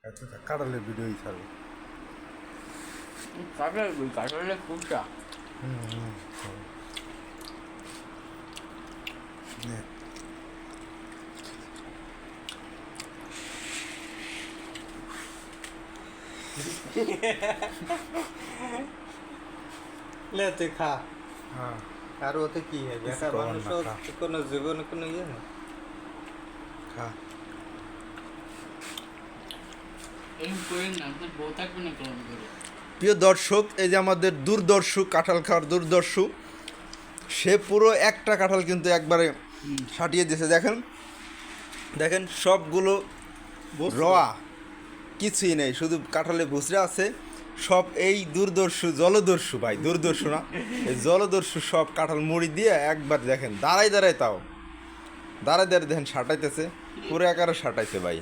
আচ্ছা কাঁঠালের ভিডিওই ছাড়বে। কাঁঠালের কুচা নে। ले তুই খা হ্যাঁ আর ওতে কি হবে কিছু একটা করার না, মানুষের খা। কোনো জীবনে কোনো ইয়ে না খা। এরকম করেন না, আপনার বউ থাকবে না কেমন করে? প্রিয় দর্শক, এই যে আমাদের দূরদর্শী কাঁঠাল খাওয়ার দূরদর্শী, সে পুরো একটা কাঁঠাল কিন্তু একবারে ছাটিয়ে দিয়েছে। দেখেন দেখেন সবগুলো রওয়া, কিছুই নেই, শুধু কাঁঠালে ভুসরা আছে। সব এই দূরদর্শী জলদস্যু ভাই, দূরদর্শী না, এই জলদস্যু সব কাঁঠাল মুড়ি দিয়ে একবার দেখেন দাঁড়াই দাঁড়াই, তাও দাঁড়াই দাঁড়াই দেখেন সাঁটাইতেছে, পুরো একারে সাঁটাইছে ভাই।